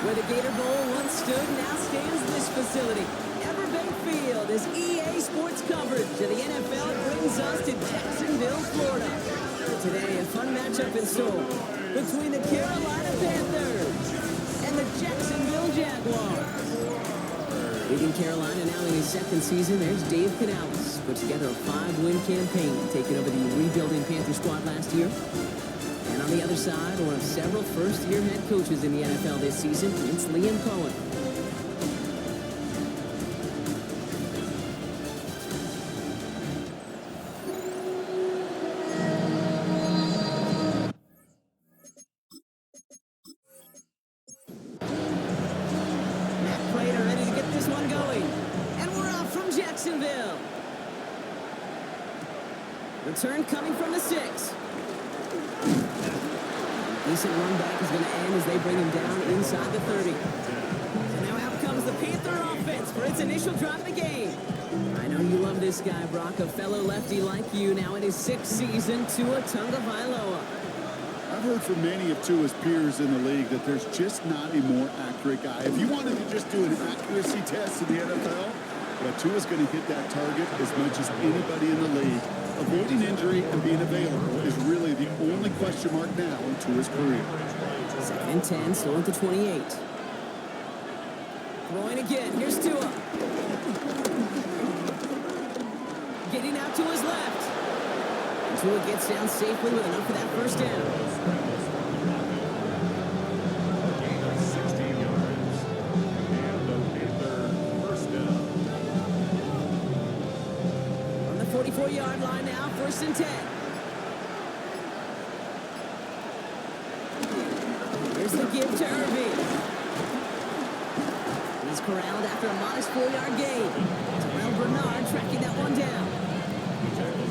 Where the Gator Bowl once stood, now stands this facility. Everbank Field is EA Sports coverage of the NFL. It brings us to Jacksonville, Florida. Today, a fun matchup in store between the Carolina Panthers and the Jacksonville Jaguars. Leading Carolina now in his second season, there's Dave Canales. Put together a 5-win campaign, taking over the rebuilding Panther squad last year. And on the other side, one of several first-year head coaches in the NFL this season, it's Liam Cohen. Prater ready to get this one going. And we're off from Jacksonville. Return coming from the 6. Decent run back is going to end as they bring him down inside the 30. So now out comes the Panther offense for its initial drive of the game. I know you love this guy, Brock, a fellow lefty like you, now in his 6th season, Tua Tagovailoa. I've heard from many of Tua's peers in the league that there's just not a more accurate guy. If you wanted to just do an accuracy test in the NFL, Tua's going to hit that target as much as anybody in the league. Avoiding injury and being available is really the only question mark now in Tua's career. 2nd and 10, still at the 28. Throwing again, here's Tua. Getting out to his left. Tua gets down safely with enough for that first down. On the 44-yard line now, 1st and 10. Here's the give to Irving. He's corralled after a modest 4-yard gain. Terrell Bernard tracking that one down.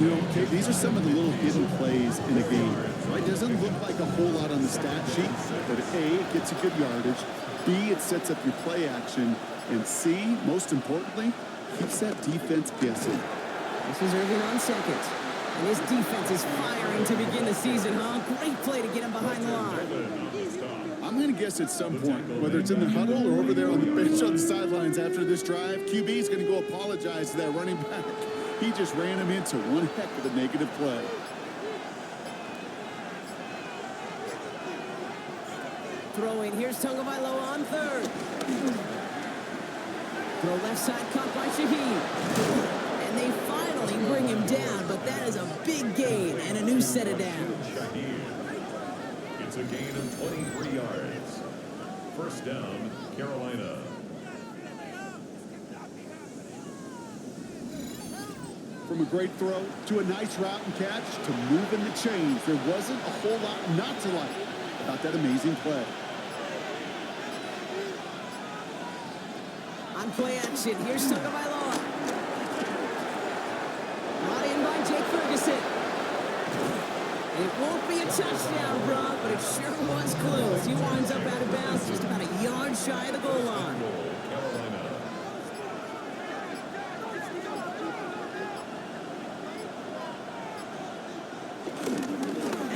You know, okay, these are some of the little hidden plays in a game. Right? Doesn't look like a whole lot on the stat sheet, but A, it gets a good yardage. B, it sets up your play action. And C, most importantly, keeps that defense guessing. This is Irving on 2nd. And his defense is firing to begin the season, huh? Great play to get him behind the line. I'm going to guess at some point, whether it's in the huddle or over there on the bench on the sidelines after this drive, QB is going to go apologize to that running back. He just ran him into one heck of a negative play. Throwing, here's Tagovailoa on 3rd. Throw left side caught by Shaheed. And they finally bring him down, but that is a big gain and a new set of downs. It's a gain of 23 yards. 1st down, Carolina. From a great throw to a nice route and catch to moving the chains, there wasn't a whole lot not to like about that amazing play. On play action, here's Tagovailoa. Brought in by Jake Ferguson. It won't be a touchdown, Brock, but it sure was close. He winds up out of bounds just about a yard shy of the goal line.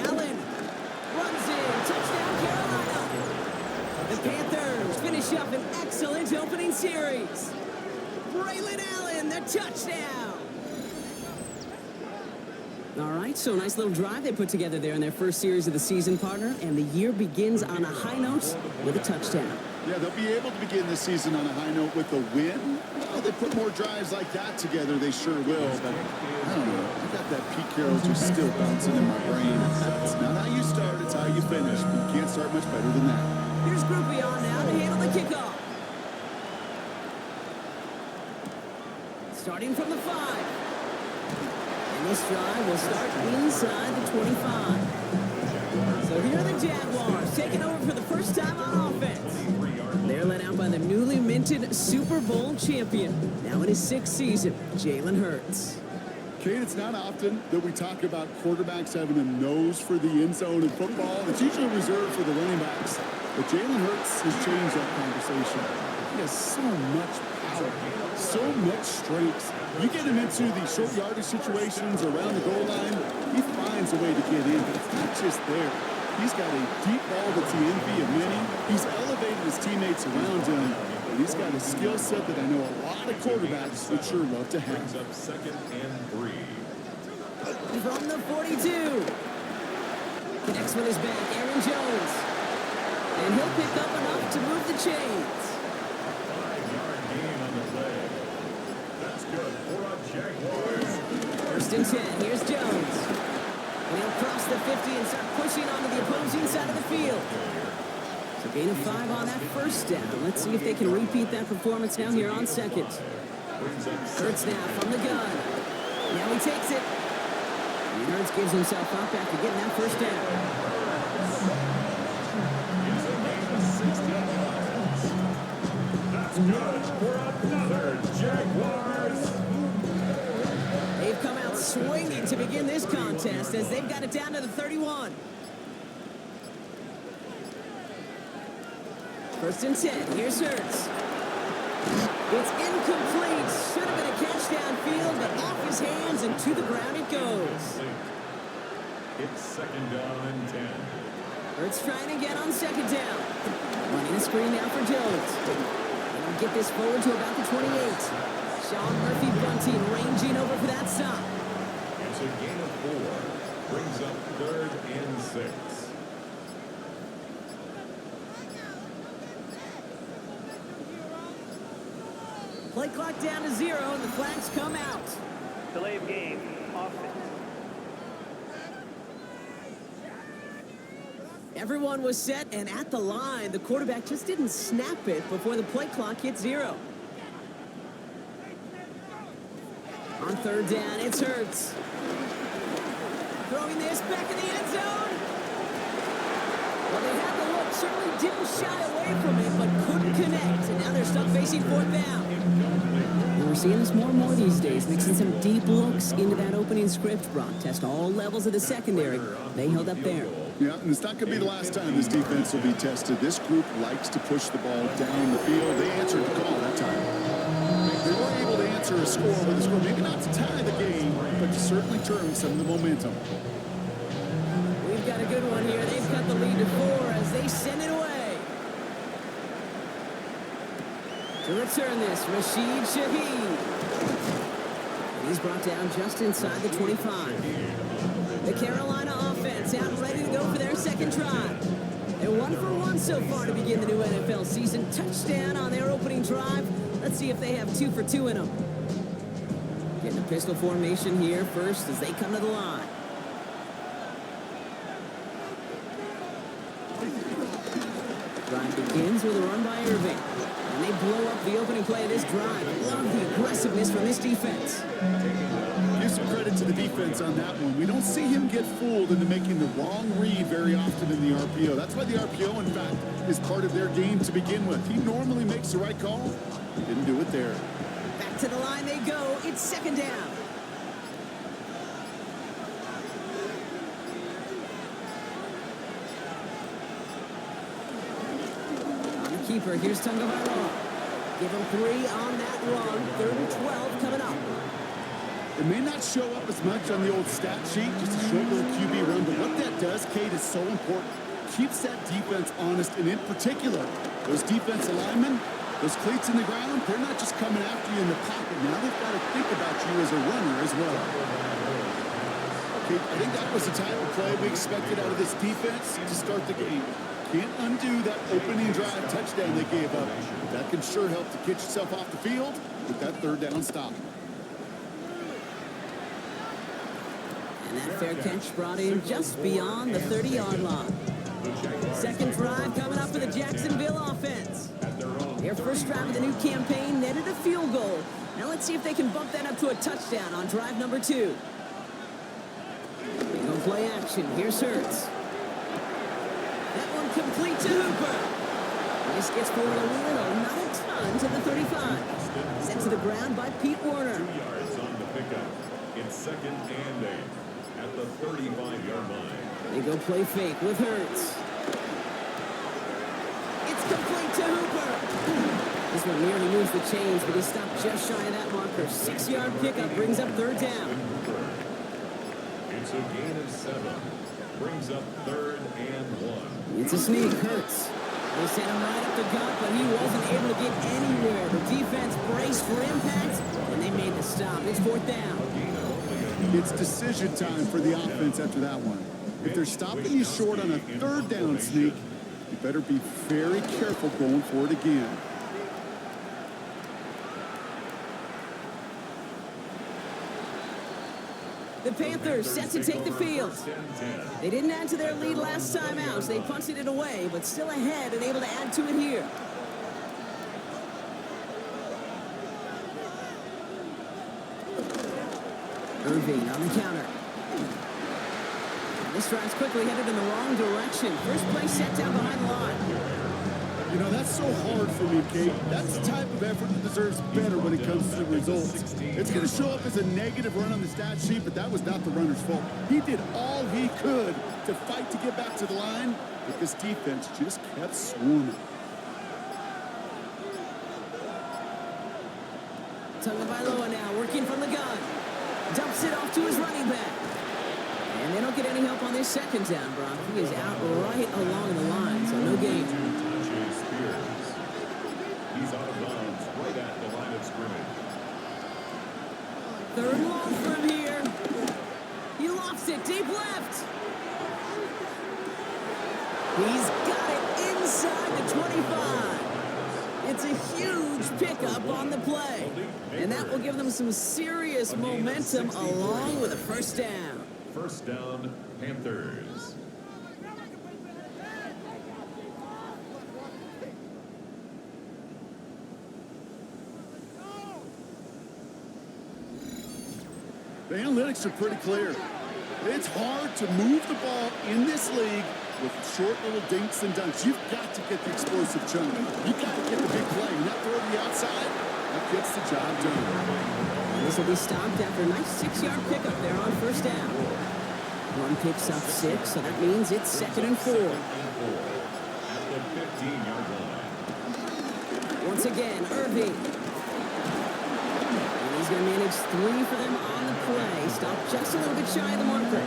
Allen runs in. Touchdown, Carolina. The Panthers finish up an excellent opening series. Braylon Allen, the touchdown. All right, so nice little drive they put together there in their first series of the season, partner, and the year begins on a high note with a touchdown. Yeah, they'll be able to begin this season on a high note with a win. Well, they put more drives like that together, they sure will. But I don't know, I got that Pete Carroll just still bouncing in my brain. It's not how you start, it's how you finish. But you can't start much better than that. Here's Groupie on now to handle the kickoff. Starting from the 5. And this drive will start inside the 25. So here are the Jaguars taking over for the first time on offense. They're led out by the newly minted Super Bowl champion, now in his 6th season, Jalen Hurts. Kate, it's not often that we talk about quarterbacks having a nose for the end zone in football. It's usually reserved for the running backs. But Jalen Hurts has changed that conversation. He has so much power, so much strength. You get him into the short yardage situations around the goal line, he finds a way to get in. It's not just there. He's got a deep ball that's the envy of many. He's elevated his teammates around him. And he's got a skill set that I know a lot of quarterbacks would sure love to have. Brings up 2nd and 3. From the 42. Connects with his back, Aaron Jones. And he'll pick up enough to move the chains. 5-yard gain on the play. That's good for a Jaguars. 1st and 10. Here's Jones. And he'll cross the 50 and start pushing onto the opposing side of the field. So gain of 5 on that 1st down. Let's see if they can repeat that performance now here on 2nd. Hurts now from the gun. Now he takes it. And Hurts gives himself up after getting that 1st down. That's good for another Jaguars. They've come out swinging to begin this contest as they've got it down to the 31. 1st and 10. Here's Hurts. It's incomplete. Should have been a catch downfield, but off his hands and to the ground it goes. It's 2nd down and 10. Hurts trying to get on 2nd down. Running a screen now for Jones. They'll get this forward to about the 28. Sean Murphy-Bunting ranging over for that stop. It's a gain of 4. Brings up 3rd and 6. Play clock down to 0 and the flags come out. Delay of game, offense. Everyone was set and at the line. The quarterback just didn't snap it before the play clock hit 0. On 3rd down, it's Hurts. Throwing this back in the end zone. Well, they had the look, certainly didn't shy away from it, but couldn't connect. And now they're stuck facing 4th down. And we're seeing this more and more these days, mixing some deep looks into that opening script. Brock test all levels of the secondary. They held up there. Yeah, and it's not going to be the last time this defense will be tested. This group likes to push the ball down the field. They answered the call that time. They were able to answer a score with a score, maybe not to tie the game, but to certainly turn some of the momentum. We've got a good one here. They've cut the lead to 4 as they send it away. To return this, Rashid Shaheed. And he's brought down just inside the 25. The Carolina offense out ready to go for their 2nd drive. They're 1 for 1 so far to begin the new NFL season. Touchdown on their opening drive. Let's see if they have 2 for 2 in them. Getting a pistol formation here first as they come to the line. Drive begins with a run by Irving. And they blow up the opening play of this drive. Love the aggressiveness from this defense. Give some credit to the defense on that one. We don't see him get fooled into making the wrong read very often in the RPO. That's why the RPO, in fact, is part of their game to begin with. He normally makes the right call. Didn't do it there. Back to the line they go. It's 2nd down. On the keeper, here's Tagovailoa. Give him 3 on that run. 3rd and 12 coming up. It may not show up as much on the old stat sheet, just a short little QB run, but what that does, Kate, is so important. Keeps that defense honest, and in particular, those defensive linemen, those cleats in the ground, they're not just coming after you in the pocket. Now they've got to think about you as a runner as well. Kate, I think that was the type of play we expected out of this defense to start the game. Can't undo that opening drive touchdown they gave up. That can sure help to get yourself off the field with that 3rd down stop. And that fair catch brought in just beyond the 30-yard line. 2nd drive coming up for the Jacksonville offense. Their first drive of the new campaign netted a field goal. Now let's see if they can bump that up to a touchdown on drive number 2. They go play action. Here's Hurts. That one complete to Hooper. This gets forward a little, not a ton, to the 35. Sent to the ground by Pete Werner. 2 yards on the pickup. It's 2nd and 8 at the 35-yard line. They go play fake with Hurts. It's complete to Hooper. This one nearly moves the chains, but he stopped just shy of that marker. 6-yard pickup brings up 3rd down. It's a gain of 7. Brings up 3rd and 1. It's a sneak. Hurts. They sent him right up the gut, but he wasn't able to get anywhere. The defense braced for impact, and they made the stop. It's 4th down. It's decision time for the offense after that one. If they're stopping you short on a 3rd down sneak, you better be very careful going for it again. The Panthers set to take the field. They didn't add to their lead last time out, so they punted it away, but still ahead and able to add to it here. Irving on the counter. This drive's quickly headed in the wrong direction. First play set down behind the line. You know, that's so hard for me, Kate. That's the type of effort that deserves better when it comes to the results. It's going to show up as a negative run on the stat sheet, but that was not the runner's fault. He did all he could to fight to get back to the line, but this defense just kept swarming. Tagovailoa now working from the gun. Dumps it off to his running back. And they don't get any help on this 2nd down, Brock. He is out right along the line, so no gain. He's out of bounds right at the line of scrimmage. 3rd and long for him here. He lofts it deep left. He's got it inside the 25. It's a huge pickup on the play. And that will give them some serious momentum along with a 1st down. 1st down, Panthers. The analytics are pretty clear. It's hard to move the ball in this league with short little dinks and dunks. You've got to get the explosive chunk. You've got to get the big play. And that throw to the outside, that gets the job done. And this will be stopped after a nice 6-yard pickup there on 1st down. One picks up 6, so that means it's 2nd and 4. At the 15-yard line. Once again, Irving. And he's going to manage 3 for them on the play. Stop just a little bit shy of the marker.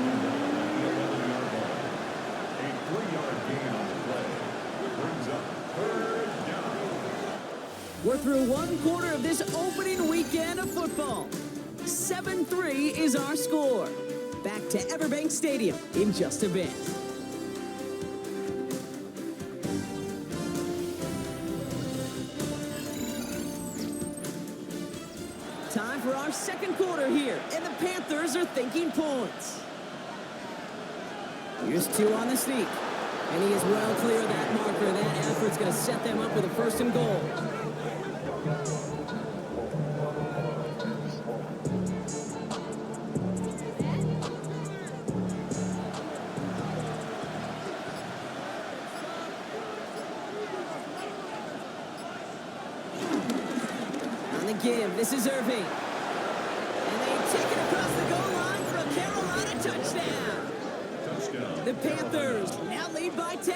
A 3-yard gain on the play. Brings up 3rd down. We're through 1 quarter of this opening weekend of football. 7-3 is our score. Back to Everbank Stadium in just a bit. Time for our 2nd quarter here, and the Panthers are thinking points. Here's 2 on the sneak, and he is well clear of that marker. That effort's going to set them up with a 1st and goal. Give. This is Irving. And they take it across the goal line for a Carolina touchdown. The Panthers now lead by 10.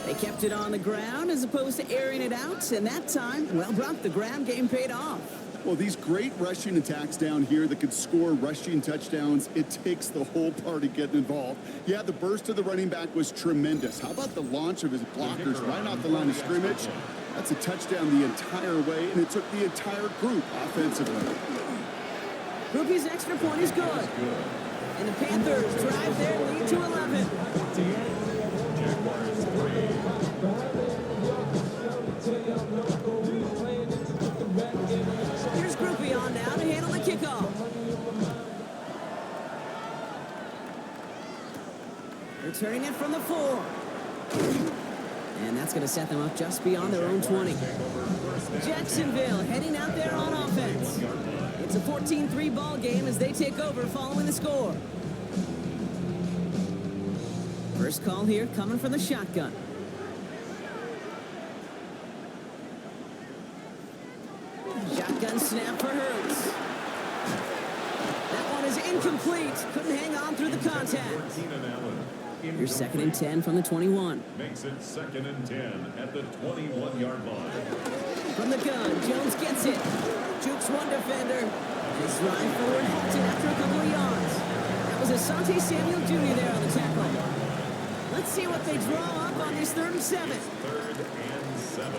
They kept it on the ground as opposed to airing it out. And that time, well, Brock, the ground game paid off. Well, these great rushing attacks down here that could score rushing touchdowns, it takes the whole party getting involved. Yeah, the burst of the running back was tremendous. How about the launch of his blockers right off the line of scrimmage? That's a touchdown the entire way, and it took the entire group offensively. Groupie's extra point is good. And the Panthers drive their lead to 11. Jaguars 3. Here's Groupie on now to handle the kickoff. Returning it from the 4. And that's going to set them up just beyond their own 20. Jacksonville heading out there on offense. It's a 14-3 ball game as they take over following the score. First call here coming from the shotgun. Shotgun snap for Hurts. That one is incomplete. Couldn't hang on through the contact. Your 2nd and 10 from the 21. Makes it 2nd and 10 at the 21-yard line. From the gun, Jones gets it. Jukes one defender. His drive forward halted after a couple of yards. That was a Samuel Jr. there on the tackle. Let's see what they draw up on this 3rd and 7. 3rd and 7.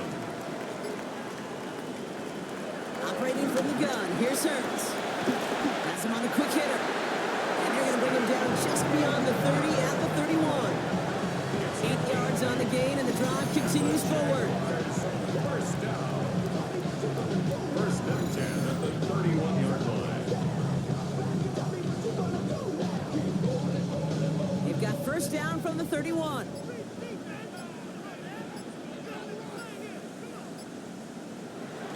Operating from the gun, here's Hurts. Has him on the quick hitter. And they're going to bring him down just beyond the 30 at the 31. 8 yards on the gain, and the drive continues forward. First down. 1st and 10 at the 31-yard line. They've got 1st down from the 31.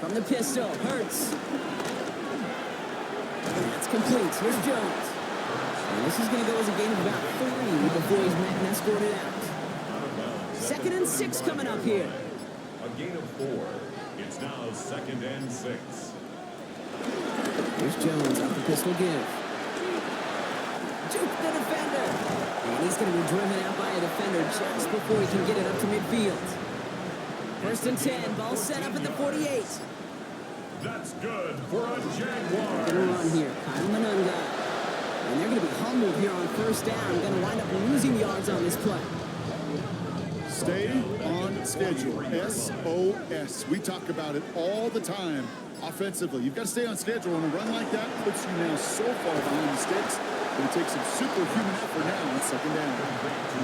From the pistol, Hurts. That's complete. Here's Jones. And this is going to go as a gain of about 3 before he's met and escorted out. 2nd and 6 coming up here. A gain of 4. It's now 2nd and 6. Here's Jones off the pistol give. Juke the defender. And he's going to be driven out by a defender just before he can get it up to midfield. 1st and 10. Ball set up at the 48. That's good for a Jaguars. Going to run here. Kyle Manunga. And they're going to be humbled here on 1st down. Going to wind up losing yards on this play. Stay on schedule. SOS. We talk about it all the time offensively. You've got to stay on schedule, and a run like that puts you now so far behind the sticks. It takes some superhuman effort now on 2nd down.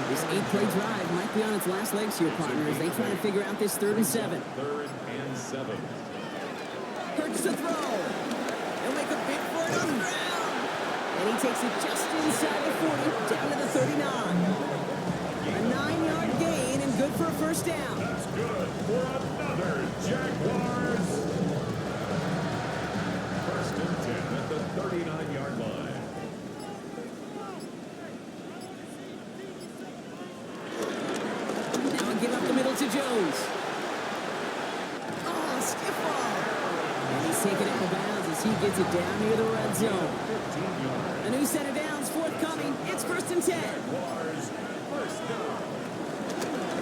This 8-play drive might be on its last legs here, partner, as they try to figure out this 3rd and 7. 3rd and 7. Hurts to throw. He'll make a big play on the ground. And he takes it just inside the 40, down to the 39. A 9-yard gain and good for a 1st down. That's good for another Jaguars. 1st and 10 at the 39-yard line. Now give up the middle to Jones. Oh, skip ball. And he's taken out of bounds as he gets it down near the red zone. 15 yards. A new set of downs forthcoming. It's 1st and 10. Jaguars, 1st down.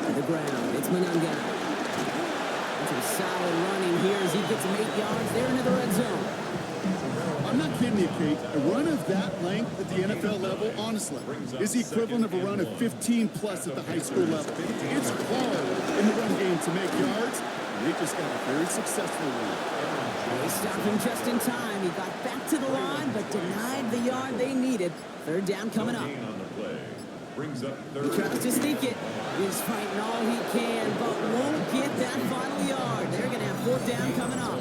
To the ground. It's Manunga. And some solid running here as he gets him 8 yards there into the red zone. I'm not kidding you, Kate. A run of that length at the NFL level, honestly, is the equivalent of a run of 15-plus at the high school level. It's hard in the run game to make yards, and they just got a very successful one. They stopped him just in time. He got back to the line, but denied the yard they needed. 3rd down coming up. Gain on the play. Brings up He 3rd. tries to sneak it. He's fighting all he can, but won't get that final yard. They're going to have 4th down coming up.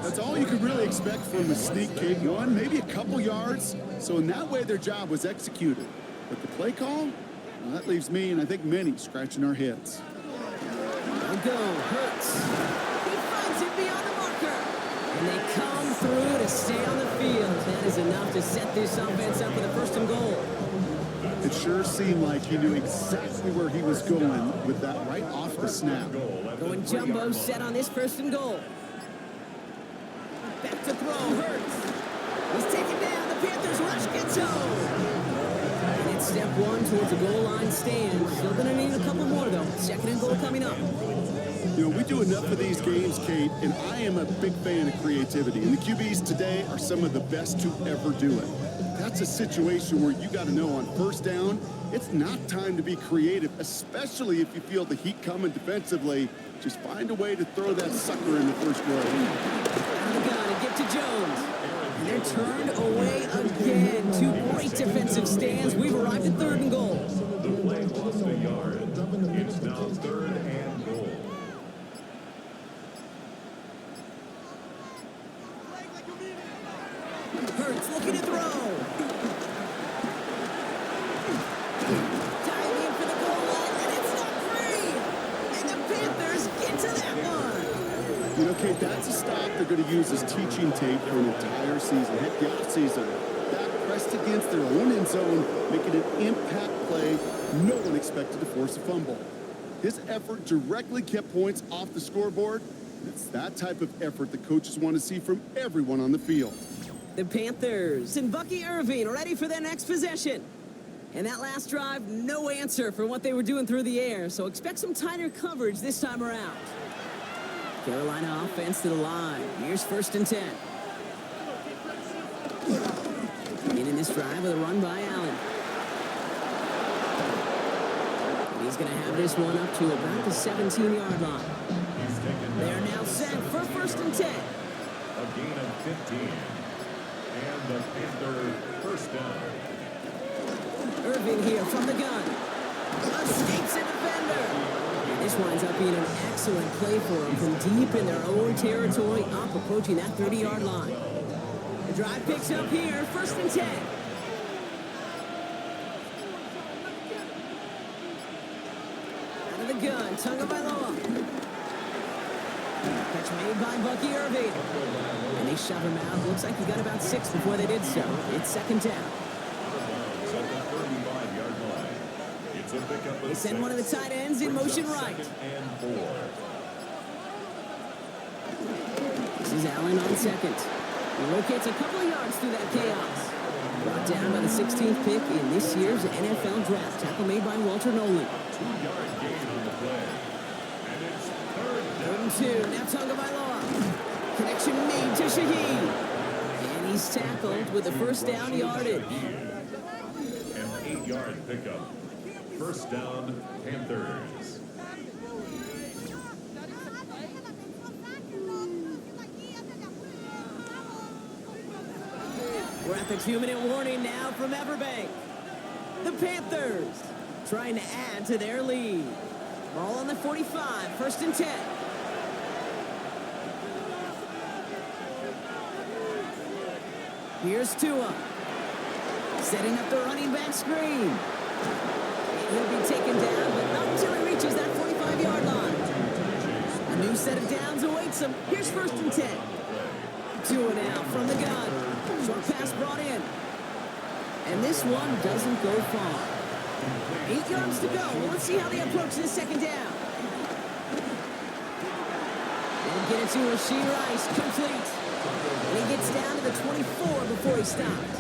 That's all you could really expect from a sneak, Kate. One, maybe a couple yards. So in that way, their job was executed. But the play call, well, that leaves me, and I think many, scratching our heads. They'll go. Hurts. He finds it beyond the marker. And they come through to stay on the field. That is enough to set this offense up with a 1st and goal. It sure seemed like he knew exactly where he was going with that right off the snap. Going jumbo set on this 1st and goal. Back to throw, Hurts. He's taken down. The Panthers rush gets home. And it's step 1 towards the goal line stand. Still going to need a couple more, though. 2nd and goal coming up. You know, we do enough of these games, Kate, and I am a big fan of creativity. And the QBs today are some of the best to ever do it. That's a situation where you got to know on 1st down, it's not time to be creative, especially if you feel the heat coming defensively. Just find a way to throw that sucker in the 1st row. Out of the gun and get to Jones. And they're turned away again. 2 great defensive stands. We've arrived at 3rd and goal. The play lost a yard. It's now 3rd and goal. Hurts looking to throw. Diving in for the goal line, and it's not free. And the Panthers get to that one. You know, Kate, that's a stop they're going to use as teaching tape for an entire season. Heck, the offseason. Back pressed against their own end zone, making an impact play. No one expected to force a fumble. His effort directly kept points off the scoreboard. It's that type of effort that coaches want to see from everyone on the field. The Panthers and Bucky Irving ready for their next possession. And that last drive, no answer for what they were doing through the air. So expect some tighter coverage this time around. Carolina offense to the line. Here's 1st and 10. And in this this drive with a run by Allen. And he's going to have this one up to about the 17-yard line. They're now set for 1st and 10. A gain of 15. And the Panthers first down. Irvin here from the gun. Escapes a defender. And this winds up being an excellent play for them from deep in their own territory, up approaching that 30-yard line. The drive picks up here, 1st and 10. Out of the gun, Tagovailoa. Catch made by Bucky Irving. And they shove him out. Looks like he got about 6 before they did so. It's 2nd down. They send one of the tight ends in motion right. This is Allen on 2nd. He locates a couple of yards through that chaos. Brought down by the 16th pick in this year's NFL draft. Tackle made by Walter Nolan. 2-yard gain on the play. And it's 3rd and 2. Now Tagovailoa. Connection made to Shaheed. And he's tackled with the 1st down yardage. An 8-yard pickup. 1st down, Panthers. We're at the 2-minute warning now from Everbank. The Panthers trying to add to their lead. Ball on the 45, 1st and 10. Here's Tua. Setting up the running back screen. He'll be taken down, but not until he reaches that 45-yard line. A new set of downs awaits him. Here's 1st and 10. Tua now from the gun. Short pass brought in. And this one doesn't go far. 8 yards to go. Well, let's see how they approach this 2nd down. They'll get it to Rashee Rice. Complete. And he gets down to the 24 before he stops.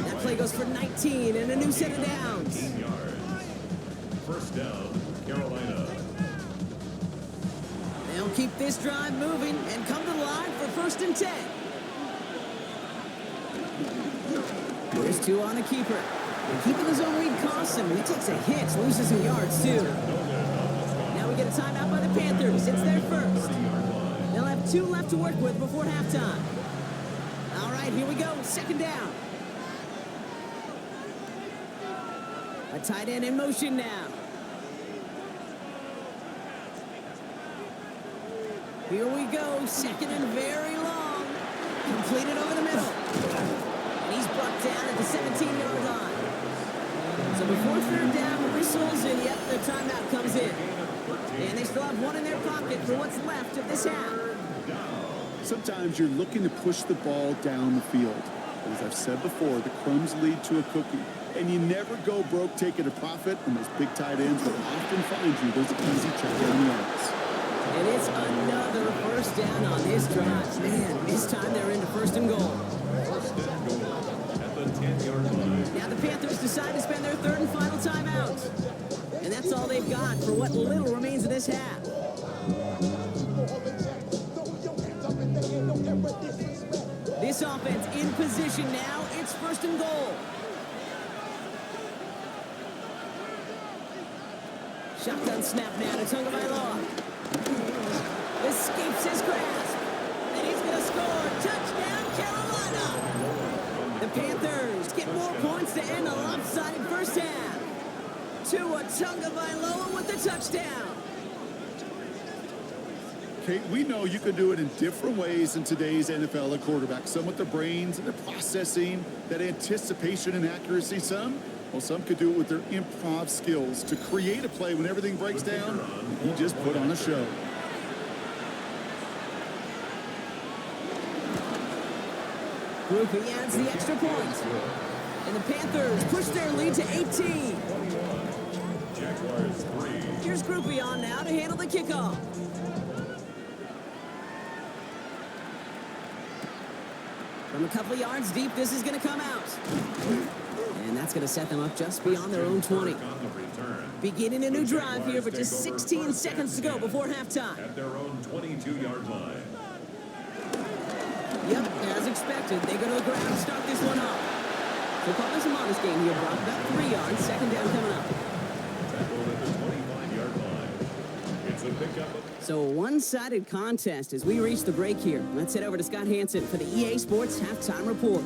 That play goes for 19 and a new set of downs. 1st down, Carolina. They'll keep this drive moving and come to the line for 1st and 10. There's 2 on a keeper. And keeping his own lead costs him. He takes a hit, loses some yards too. Now we get a timeout by the Panthers. It's their 1st. They'll have 2 left to work with before halftime. All right, here we go. 2nd down. A tight end in motion now. Here we go. 2nd and very long. Completed over the middle. And he's brought down at the 17-yard line. So before 3rd down whistles, and yep, the timeout comes in. And they still have 1 in their pocket for what's left of this half. Sometimes you're looking to push the ball down the field. As I've said before, the crumbs lead to a cookie. And you never go broke taking a profit, and those big tight ends will often find you those easy check-down yards. And it's another 1st down on this drive. Man, this time they're into 1st and goal. 1st and goal at the 10-yard line. Now the Panthers decide to spend their 3rd and final timeout. And that's all they've got for what little remains of this half. This offense in position now. It's 1st and goal. Shotgun snap now to Tagovailoa. Escapes his grasp. And he's going to score. Touchdown, Carolina. The Panthers get more points to end a lopsided 1st half. Tua Tagovailoa with the touchdown. Kate, we know you can do it in different ways in today's NFL at quarterback. Some with the brains and the processing, that anticipation and accuracy. Some could do it with their improv skills to create a play when everything breaks down. He just put on a show. Groupie adds the extra point. And the Panthers push their lead to 18. Jaguars 3. Here's Groupie on now to handle the kickoff. From a couple of yards deep, this is going to come out. And that's going to set them up just beyond their own 20. Beginning a new drive here, but just 16 seconds to go before halftime. At their own 22-yard line. Yep, as expected, they go to the ground and start this one off. So call this a modest game here, Brock. About 3 yards. Second down coming up. Tackled at the 25-yard line. It's a pickup. So a one-sided contest as we reach the break here. Let's head over to Scott Hansen for the EA Sports Halftime Report.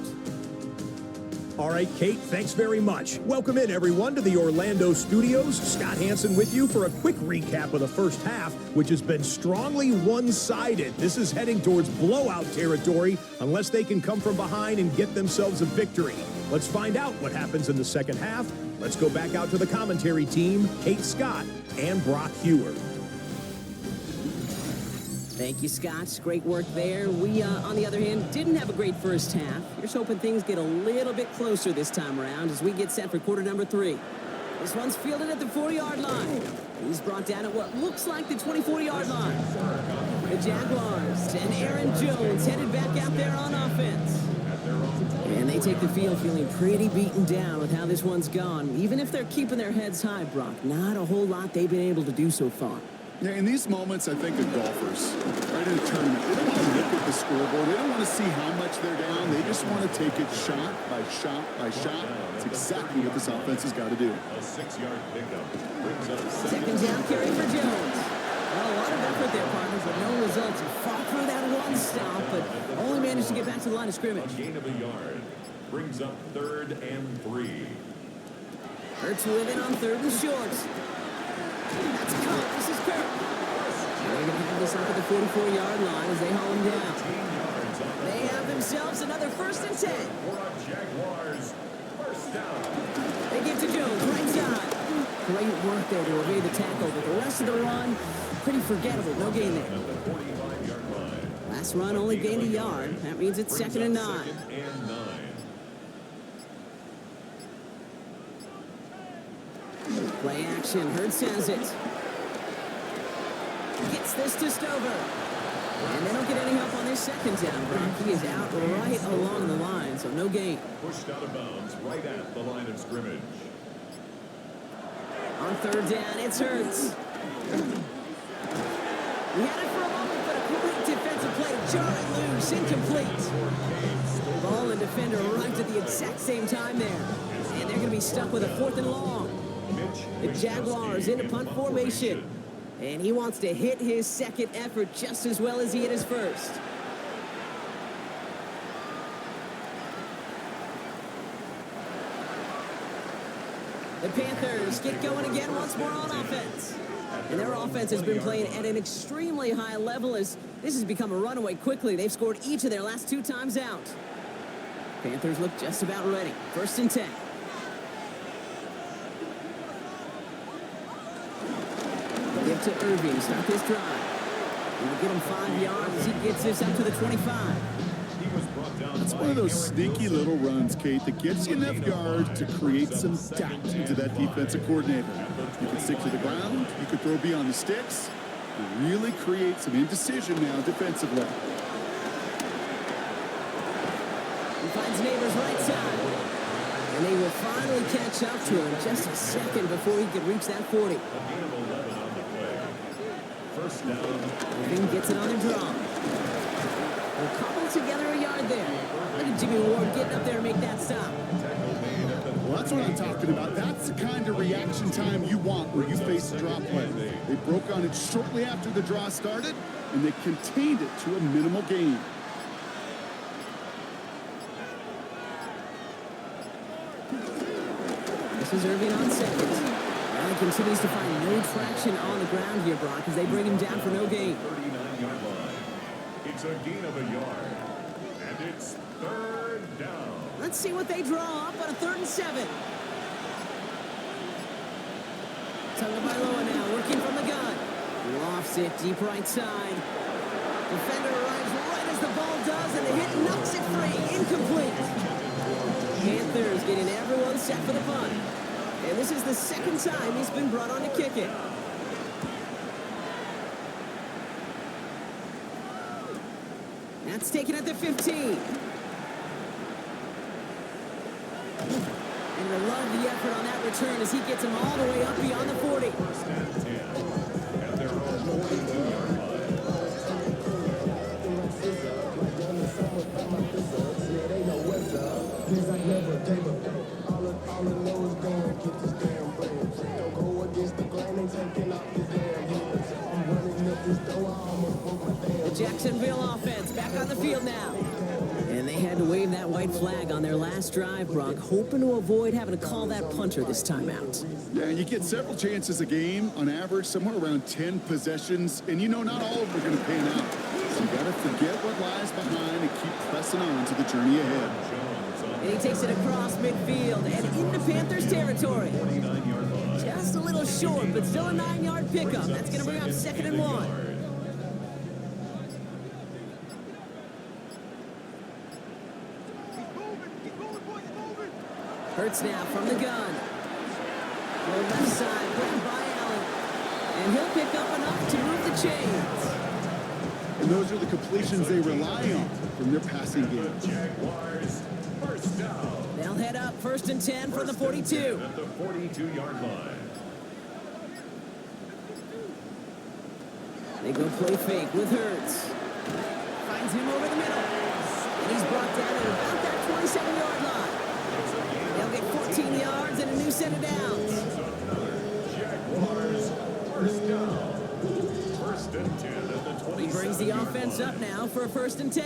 All right, Kate, thanks very much. Welcome in, everyone, to the Orlando studios. Scott Hansen with you for a quick recap of the first half, which has been strongly one-sided. This is heading towards blowout territory unless they can come from behind and get themselves a victory. Let's find out what happens in the second half. Let's go back out to the commentary team, Kate Scott and Brock Hewer. Thank you, Scott. Great work there. We, on the other hand, didn't have a great first half. Here's hoping things get a little bit closer this time around as we get set for quarter number 3. This one's fielded at the 40-yard line. He's brought down at what looks like the 24-yard line. The Jaguars and Aaron Jones headed back out there on offense. And they take the field feeling pretty beaten down with how this one's gone. Even if they're keeping their heads high, Brock, not a whole lot they've been able to do so far. Yeah, in these moments, I think of golfers, right in a tournament. They don't want to look at the scoreboard. They don't want to see how much they're down. They just want to take it shot by shot by shot. It's exactly what this offense has got to do. A 6-yard pickup brings up Second down carry for Jones. Well, a lot of effort there, partners, but no results. He fought through that one stop, but only managed to get back to the line of scrimmage. a gain of a yard. Brings up 3rd and 3. Hurts with it on 3rd and short. That's caught. This is Kirk. They're going to have this up at the 44-yard line as they haul him down. They have themselves another 1st and 10. For our Jaguars, first down. They get to Jones, right side. Great work there to evade the tackle, but the rest of the run, pretty forgettable. No gain there. At the 45-yard line. Last run only gained a yard. That means it's 2nd and 9. 2nd and 9. Play action. Hurts has it. Gets this to Stover. And they don't get any help on this second down, Brock. He is out right along the line, so no gain. Pushed out of bounds right at the line of scrimmage. On 3rd down, it's Hurts. He had it for a moment, but a great defensive play. Jarring loose, incomplete. Ball and defender arrived at the exact same time there. And they're going to be stuck with a 4th and long. The Jaguars in a punt formation. And he wants to hit his second effort just as well as he hit his first. The Panthers get going again once more on offense. And their offense has been playing at an extremely high level as this has become a runaway quickly. They've scored each of their last 2 times out. Panthers look just about ready. 1st and 10. Give to Irving to start this drive. He will get him 5 yards as he gets this up to the 25. That's one of those sneaky little runs, Kate, that gets you enough yards to create some doubt into that defensive coordinator. You can stick to the ground, you can throw beyond the sticks, and really create some indecision now defensively. He finds Neighbors right side. And they will finally catch up to him just a second before he could reach that 40. First down. Irving gets it on the draw. They'll cobble together a yard there. Look at Jimmy Ward getting up there to make that stop. Well, that's what I'm talking about. That's the kind of reaction time you want when you face a draw play. They broke on it shortly after the draw started, and they contained it to a minimal gain. This is Irving on 2nd. And he continues to find no traction on the ground here, Brock, as they bring him down for no gain. 39-yard line. It's a gain of a yard. And it's 3rd down. Let's see what they draw up on a 3rd and 7. Tagovailoa now working from the gun. Lofts it deep right side. Defender arrives right as the ball does, and the hit knocks it free. Incomplete. Panthers getting everyone set for the punt. And this is the 2nd time he's been brought on to kick it. That's taken at the 15. And I love the effort on that return as he gets him all the way up beyond the 40. First and 10. At their own 42-yard line. never gave up. All I know is go and get this damn bread. Don't go against the grain and taking off his damn heels. I'm running up this door, I almost broke my damn. The Jacksonville offense back on the field now. And they had to wave that white flag on their last drive, Brock, hoping to avoid having to call that punter this time out. Yeah, you get several chances a game, on average, somewhere around 10 possessions, and you know not all of them are going to pan out. So you got to forget what lies behind and keep pressing on to the journey ahead. And he takes it across midfield and into Panthers territory. Just a little short, but still a 9-yard pickup. That's going to bring up 2nd and 1. Hurts now from the gun. Go left side, put by Allen. And he'll pick up enough to move the chains. And those are the completions they rely on from their passing game. Jaguars, first down. They'll head up 1st and 10 from the 42. At the 42-yard line. They go play fake with Hurts. Finds him over the middle. And he's brought down at about that 27-yard line. They'll get 14 yards and a new set of downs. Jaguars, first down. 1st and 10 at the 27. He brings the offense up now for a 1st and 10.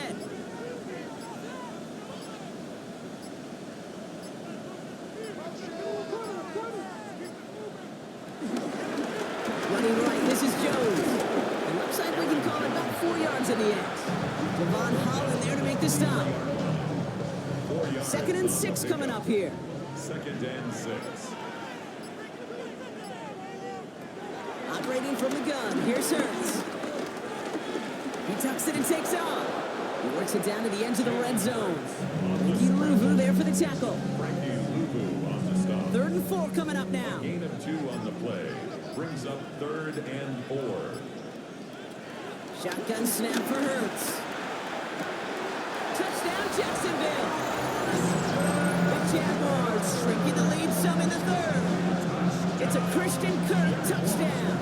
Running right, this is Jones. It looks like we can call it about 4 yards in the end. Devon Holland there to make the stop. 2nd and 6 coming up here. 2nd and 6. Operating from the gun, here's Hurts. He tucks it and takes off. He works it down to the edge of the red zone. Frankie Louvu there for the tackle. Frankie Louvu on the stop. 3rd and 4 coming up now. Gain of 2 on the play. Brings up 3rd and 4. Shotgun snap for Hurts. Touchdown, Jacksonville. The Jaguars shrinking the lead some in the 3rd. It's a Christian Kirk touchdown.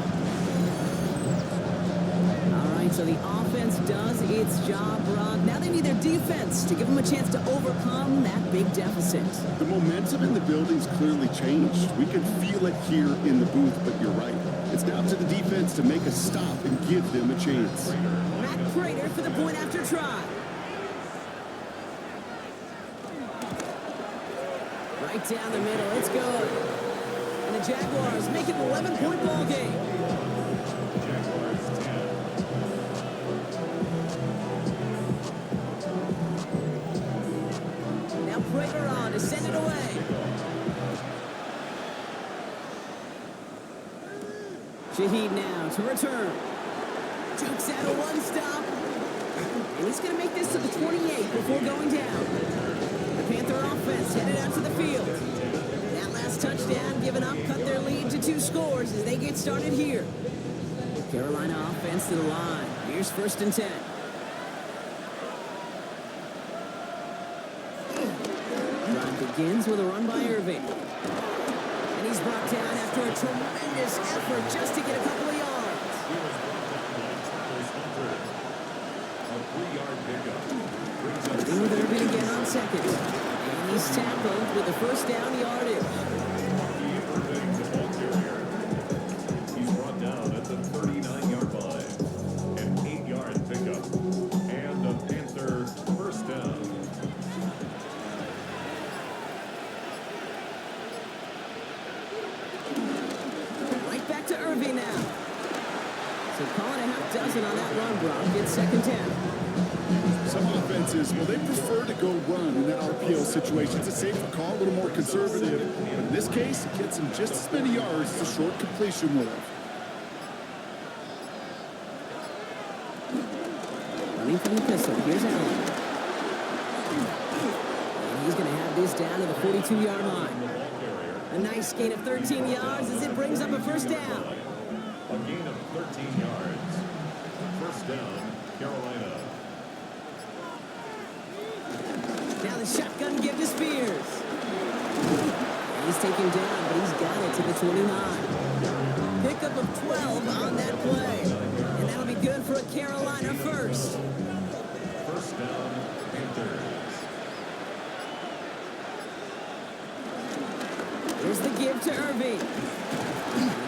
All right, so the offense does its job, Brock. Now they need their defense to give them a chance to overcome that big deficit. The momentum in the building's clearly changed. We can feel it here in the booth, but you're right. It's down to the defense to make a stop and give them a chance. Matt Prater for the point after try. Right down the middle, it's good. And the Jaguars make it an 11-point ball game. Jaguars 10. Now Prater on to send it away. Shaheed now to return. Jukes out a one-stop. And he's going to make this to the 28 before going down. The Panther offense headed out to the field. That last touchdown given up cut their lead to 2 scores as they get started here. Carolina offense to the line. Here's 1st and 10. Drive begins with a run by Irving. And he's brought down after a tremendous effort just to get a couple of yards. He was brought down by Travis Hunter. A 3-yard pickup. Brings up In with Irving again on 2nd. And he's tackled with a 1st down yardage. Irving, the ball carrier. He's brought down at the 39-yard line. An 8-yard pickup. And a Panther 1st down. Right back to Irving now. So calling a half dozen on that run, Brock. It's 2nd down. Some offenses, well, they prefer to go run in that RPO situation. It's a safer call, a little more conservative. But in this case, it gets him just as many yards as a short completion would have. Running from the pistol. Here's Allen. And he's going to have this down to the 42-yard line. A nice gain of 13 yards as it brings up a 1st down. A gain of 13 yards. 1st down, Carolina. Now the shotgun give to Spears. He's taken down, but he's got it to the 29. Pickup of 12 on that play. And that'll be good for a Carolina 1st. 1st down, Panthers. Here's the give to Irving.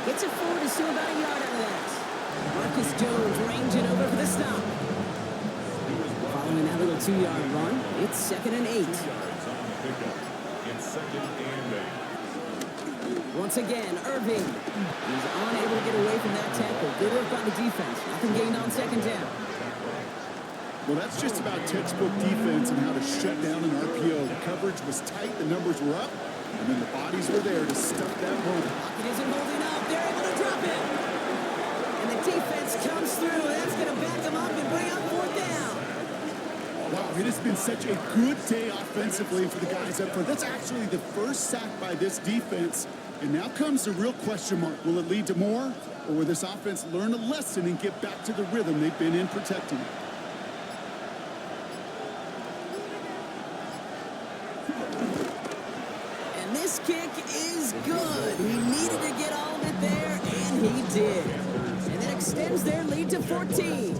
Gets it forward to still about a yard out of that. Marcus Jones ranging over for the stop. Following that little 2-yard run, it's 2nd and 8. 2 yards on the pickup. It's 2nd and 8. Once again, Irving. He's unable to get away from that tackle. Good work by the defense. Nothing gained on 2nd down. Well, that's just about textbook defense and how to shut down an RPO. The coverage was tight, the numbers were up, and then the bodies were there to stuff that run. Pocket isn't holding up. They're able to drop him. And the defense comes through. That's going to back them up and bring up 4th down. Wow, it has been such a good day offensively for the guys up front. That's actually the first sack by this defense. And now comes the real question mark. Will it lead to more? Or will this offense learn a lesson and get back to the rhythm they've been in protecting it? And this kick is good. He needed to get all of it there, and he did. And that extends their lead to 14.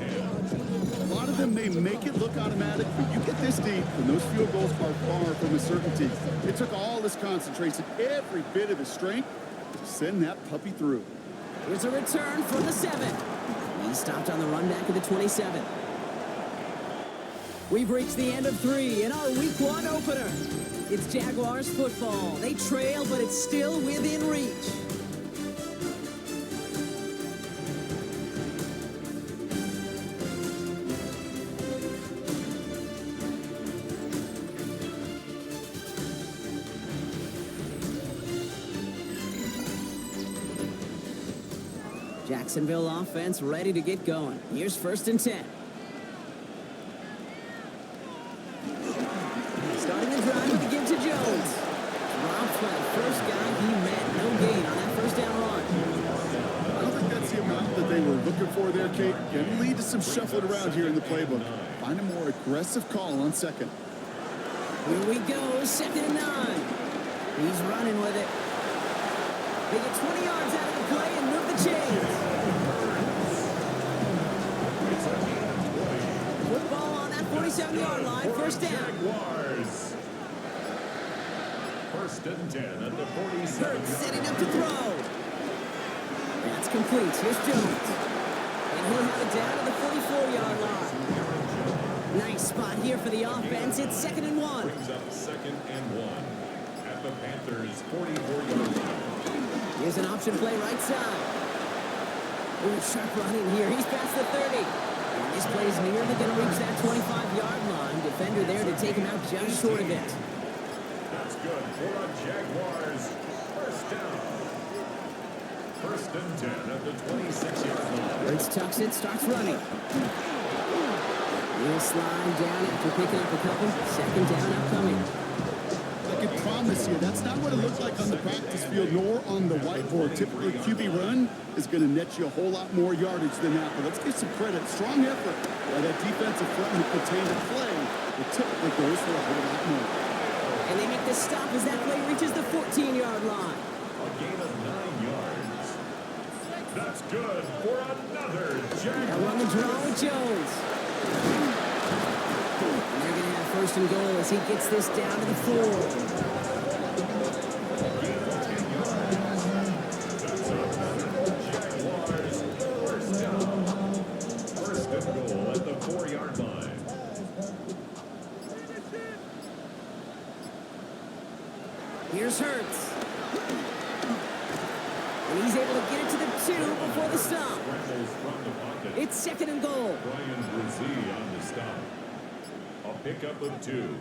A lot of them may make it look automatic, but you get this deep, and those field goals are far from a certainty. It took all his concentration, every bit of his strength, to send that puppy through. Here's a return from the 7. He stopped on the run back of the 27. We've reached the end of 3 in our Week 1 opener. It's Jaguars football. They trail, but it's still within reach. Jacksonville offense ready to get going. Here's 1st and 10. Starting the drive with the give to Jones. Dropped for the first guy he met. No gain on that 1st down run. I don't think that's the amount that they were looking for there, Kate. Can lead to some shuffling around here in the playbook. Find a more aggressive call on 2nd. Here we go, 2nd and 9. He's running with it. They get 20 yards out of the play and move the chains. Football on that 47-yard line, 1st down. Jaguars. 1st and 10 at the 47. Hurts setting up to throw. That's complete. Here's Jones. And he'll have it down to the 44-yard line. Nice spot here for the offense. It's 2nd and 1. Brings up 2nd and 1 at the Panthers' 44-yard line. Here's an option play right side. Ooh, sharp running here. He's past the 30. And this play is nearly going to reach that 25-yard line. Defender there to take him out just short of it. That's good for a Jaguars 1st down. 1st and 10 at the 26-yard line. Hurts tucks it, starts running. He'll slide down after picking up a couple. 2nd down upcoming. I can promise you, that's not what it looks like on the practice field nor on the whiteboard. Typically, QB run is going to net you a whole lot more yardage than that. But let's give some credit. Strong effort by that defensive front who contained the play. It typically goes for a whole lot more. And they make the stop as that play reaches the 14-yard line. A gain of 9 yards. That's good for another Jaguars. Now on the draw with Jones. And they're going to have 1st and goal as he gets this down to the 4. Here's Hurts. And he's able to get it to the 2 before the stop. It's 2nd and goal. Brian Brzee on the stop. A pickup of 2.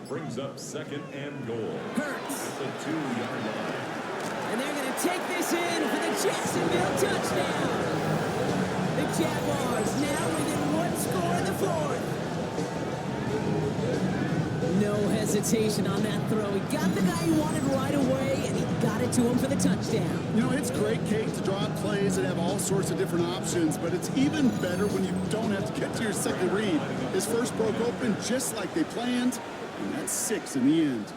Brings up 2nd and goal. Hurts. At the 2-yard line. And they're going to take this in for the Jacksonville touchdown. The Jaguars now within 1 score in the 4th. No hesitation on that throw. He got the guy he wanted right away, and he got it to him for the touchdown. You know, it's great, Kate, to draw up plays that have all sorts of different options, but it's even better when you don't have to get to your second read. His first broke open just like they planned, and that's 6 in the end.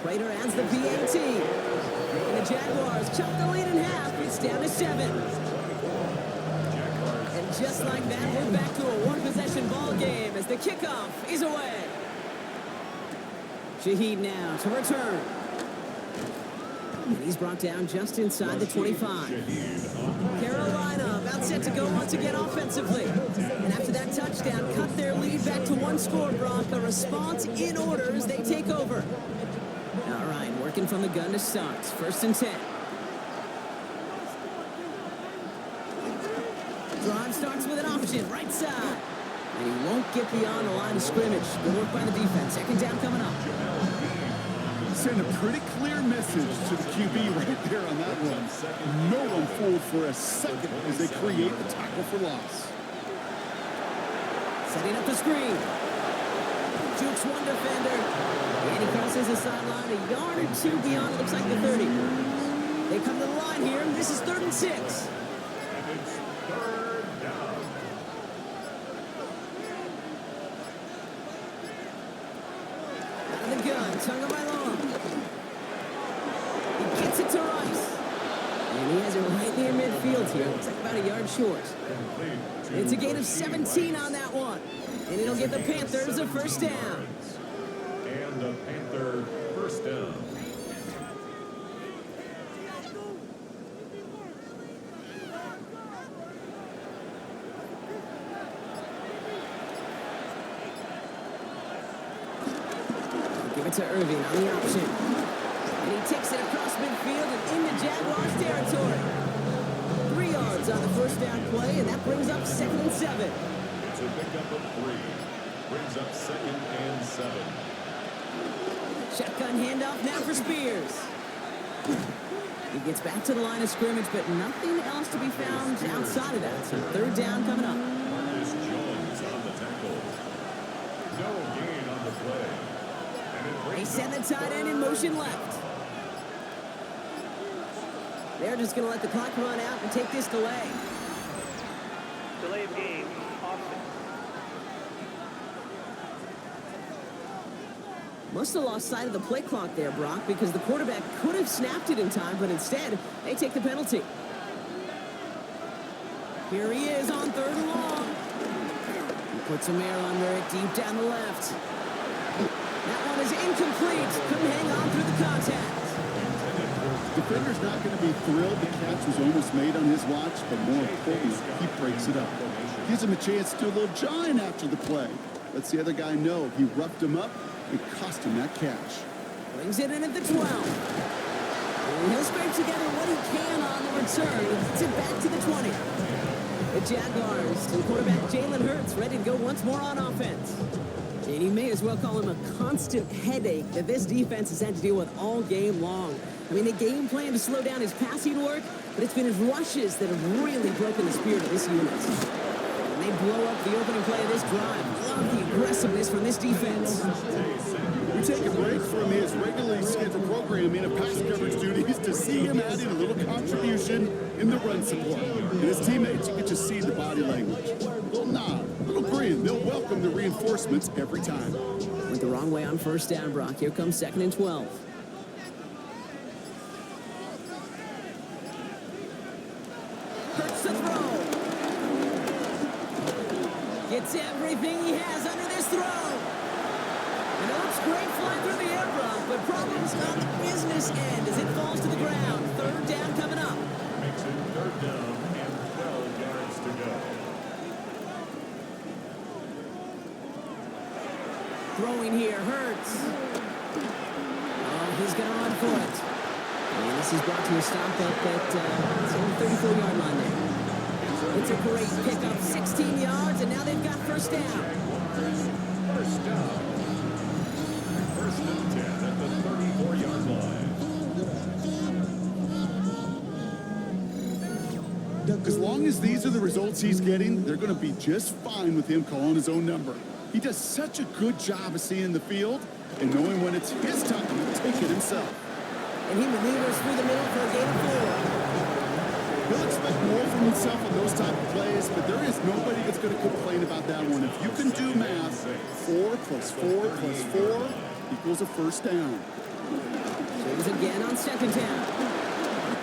Prater adds the PAT. And the Jaguars chop the lead in half. It's down to 7. And just like that, we're back to a one-possession ball game as the kickoff is away. Shaheed now to return. And he's brought down just inside the 25. Carolina about set to go once again offensively. And after that touchdown, cut their lead back to one score, Brock. A response in order as they take over. All right, working from the gun to start. 1st and 10. Drive starts with an option, right side. And he won't get beyond the line of scrimmage. Good work by the defense. 2nd down coming up. Send a pretty clear message to the QB right there on that one. No one fooled for a second as they create the tackle for loss. Setting up the screen. Jukes one defender. And he crosses the sideline a yard or two beyond, looks like the 30. They come to the line here, and this is 3rd and 6. And it's 3rd down. Out of the gun, tongue by long. He gets it to Rice. And he has it right near midfield here. Looks like about a yard short. It's a gain of 17 on that one. And it'll give the Panthers a 1st down. And the Panther 1st down. Give it to Irving on the option. And he takes it across midfield and into Jaguars territory. 3 yards on the 1st down play, and that brings up 2nd and 7. It's a pickup of 3. Brings up 2nd and 7. Shotgun handoff now for Spears. He gets back to the line of scrimmage, but nothing else to be found outside of that. So 3rd down coming up. Marcus Jones on the tackle. No gain on the play. And it They brings send the up tight end in motion left. They're just going to let the clock run out and take this delay. Delay of game, offense. Must have lost sight of the play clock there, Brock, because the quarterback could have snapped it in time, but instead, they take the penalty. Here he is on 3rd and long. He puts some air under it, deep down the left. That one is incomplete. Couldn't hang on through the contact. Defender's not going to be thrilled the catch was almost made on his watch, but more importantly, he breaks it up. Gives him a chance to do a little jawing after the play. Lets the other guy know he roughed him up. It cost him that catch. Brings it in at the 12. And he'll scrape together what he can on the return. He gets it back to the 20. The Jaguars and quarterback Jalen Hurts ready to go once more on offense. And you may as well call him a constant headache that this defense has had to deal with all game long. I mean, they game plan to slow down his passing work, but it's been his rushes that have really broken the spirit of this unit. And they blow up the opening play of this drive. Love the aggressiveness from this defense. We take a break from his regularly scheduled programming of pass coverage duties to see him adding a little contribution in the run support. And his teammates, you can just see the body language. Little nod, little grin. They'll welcome the reinforcements every time. Went the wrong way on 1st down, Brock. Here comes 2nd and 12. Hurts the throw. Gets everything he has under this throw. And it looks great flying through the air, Brock, but problems on the business end as it falls to the ground. 3rd down coming up. makes it 3rd down and 12 yards to go. Throwing here, Hurts. Oh, he's going to run for it. And this is brought to a stop up at the 34-yard line there. It's a great pickup, 16 yards, and now they've got 1st down. 1st down. 1st and 10 at the 34-yard line. As long as these are the results he's getting, they're going to be just fine with him calling his own number. He does such a good job of seeing the field and knowing when it's his time to take it himself. And he maneuvers through the middle for a gain of 4. He'll expect more from himself on those type of plays, but there is nobody that's going to complain about that one. If you can do math, 4 plus 4 plus 4 equals a 1st down. James again on 2nd down.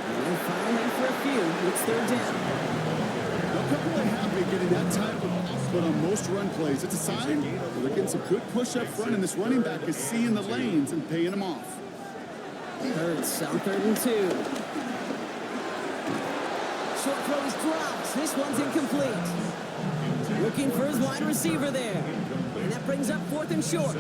And then finally for a few, it's 3rd down. They'll come away happy getting that type of output on most run plays. It's a sign that they're getting some good push up front, and this running back is seeing the lanes and paying them off. Hurts on 3rd and 2. Short throw is dropped. This one's incomplete. Looking for his wide receiver there. And that brings up 4th and short.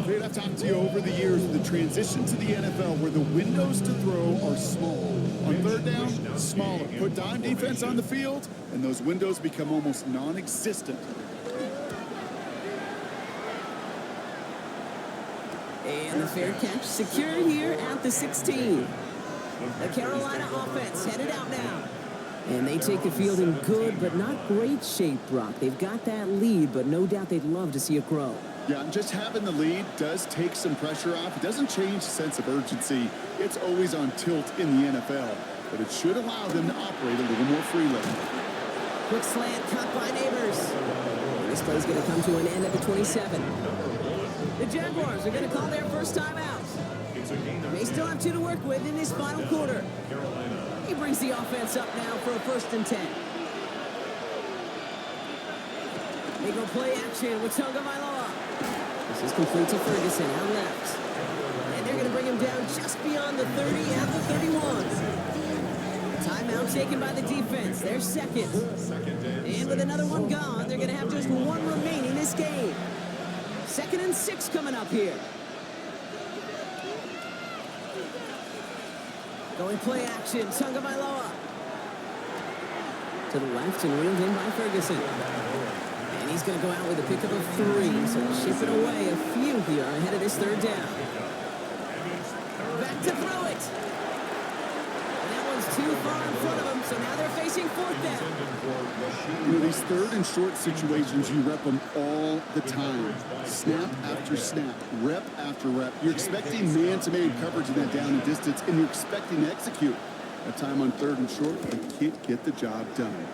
Great, I've talked to you over the years of the transition to the NFL where the windows to throw are small. On 3rd down, smaller. Put dime defense on the field, and those windows become almost non-existent. And the fair catch secured here at the 16. The Carolina offense headed out now. And they take the field in good but not great shape, Brock. They've got that lead, but no doubt they'd love to see it grow. Yeah, and just having the lead does take some pressure off. It doesn't change the sense of urgency. It's always on tilt in the NFL, but it should allow them to operate a little more freely. Quick slant caught by Neighbors. And this play's going to come to an end at the 27. The Jaguars are going to call their first time out. They still have 2 to work with in this final quarter. He brings the offense up now for a 1st and 10. They go play action with Tagovailoa. This is complete to Ferguson out left. And they're going to bring him down just beyond the 30 at the 31. Timeout taken by the defense. They're second. And with another one gone, they're going to have just 1 remaining this game. 2nd and 6 coming up here. Going play action, Tagovailoa. To the left and reeled in by Ferguson. And he's going to go out with a pickup of 3, so shipping away a few here ahead of this 3rd down. Back to throw it. And that one's too far in front of him, so now they're facing 4th down. You know, these 3rd and short situations, you rep them all the time. Snap after snap, rep after rep. You're expecting man-to-man coverage in that down and distance, and you're expecting to execute. That time on 3rd and short, you can't get the job done.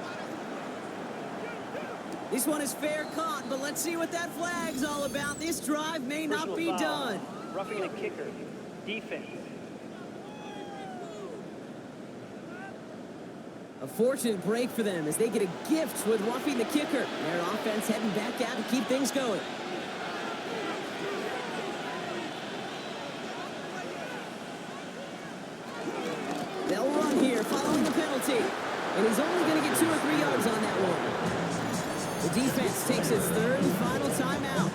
This one is fair caught, but let's see what that flag's all about. This drive may not be done. Roughing the kicker. Defense. A fortunate break for them as they get a gift with roughing the kicker. Their offense heading back out to keep things going. They'll run here following the penalty. And he's only going to get 2 or 3 yards on that one. The defense takes its 3rd and final timeout.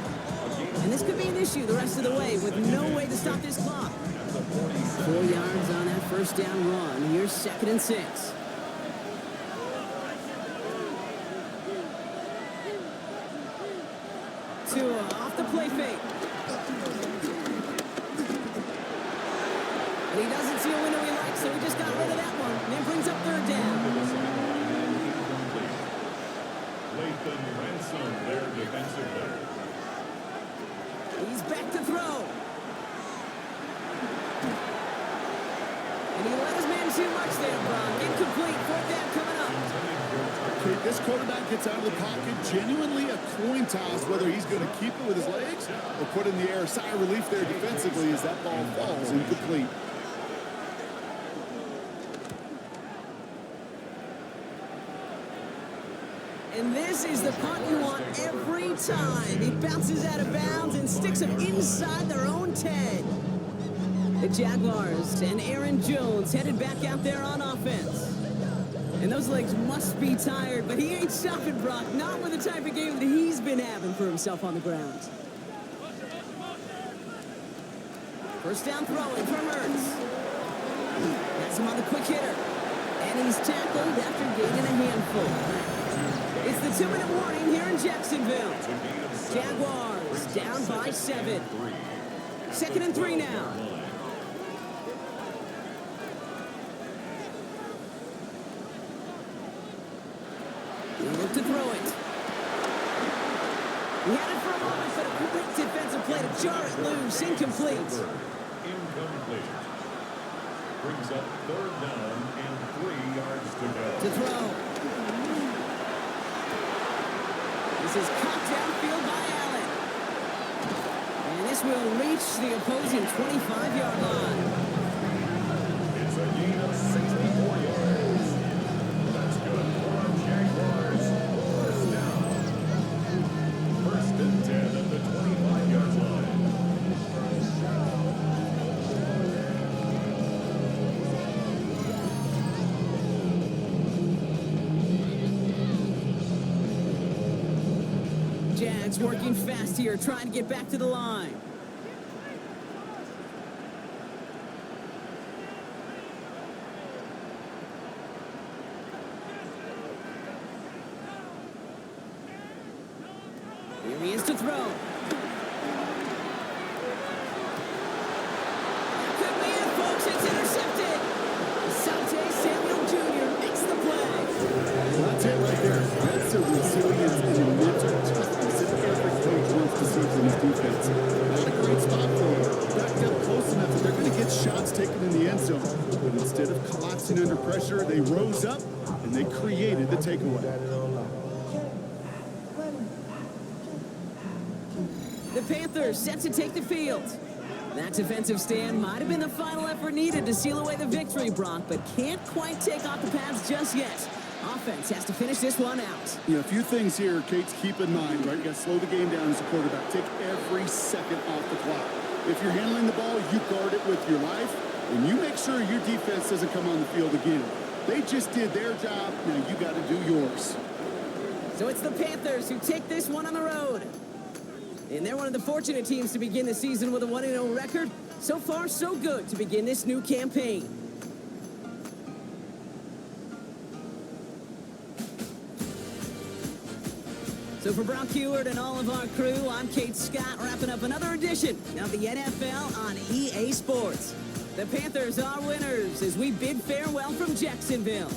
And this could be an issue the rest of the way with no way to stop this clock. 4 yards on that 1st down run. Here's 2nd and 6. Off the play fake. And he doesn't see a window he likes, so he just got rid of that one. And then brings up 3rd down. Lathan Ransom, their defensive player. He's back to throw. And he let his man too much there, Brock. Incomplete. 4th down coming up. Okay, this quarterback gets out of the pocket, genuinely a coin toss, whether he's going to keep it with his legs or put in the air. Sigh of relief there defensively as that ball falls incomplete. And this is the punt you want every time. He bounces out of bounds and sticks him inside their own 10. The Jaguars and Aaron Jones headed back out there on offense. And those legs must be tired, but he ain't stopping, Brock. Not with the type of game that he's been having for himself on the ground. 1st down throwing from Hurts. That's him on the quick hitter. And he's tackled after gaining a handful. It's the 2-minute warning here in Jacksonville. Jaguars down by 7. 2nd and 3 now. Look to throw it. He had it for a moment, but a quick defensive play to jar it loose. Incomplete. Incomplete. Brings up 3rd down and 3 yards to go. To throw. This is caught downfield by Allen. And this will reach the opposing 25-yard line. It's a gain of 64 yards. That's good for Jaguars. 1st down. 1st and 10 at the 25-yard line. working fast here, trying to get back to the line. Here he is to throw. Could be it, folks. It's intercepted. Sante Samuel Jr. makes the play. That's it right there. That's the resilience and the mental toughness that every coach wants to see from his defense. Not a great spot for them. Backed up close enough that they're going to get shots taken in the end zone. But instead of collapsing under pressure, they rose up and they created the takeaway. The Panthers set to take the field. That defensive stand might have been the final effort needed to seal away the victory, Brock, but can't quite take off the pads just yet. Offense has to finish this one out. A few things here, Kate's, keep in mind, right? You got to slow the game down as a quarterback. Take every second off the clock. If you're handling the ball, you guard it with your life, and you make sure your defense doesn't come on the field again. They just did their job. Now you got to do yours. So it's the Panthers who take this one on the road. And they're one of the fortunate teams to begin the season with a 1-0 record. So far, so good to begin this new campaign. So for Brock Heward and all of our crew, I'm Kate Scott, wrapping up another edition of the NFL on EA Sports. The Panthers are winners as we bid farewell from Jacksonville.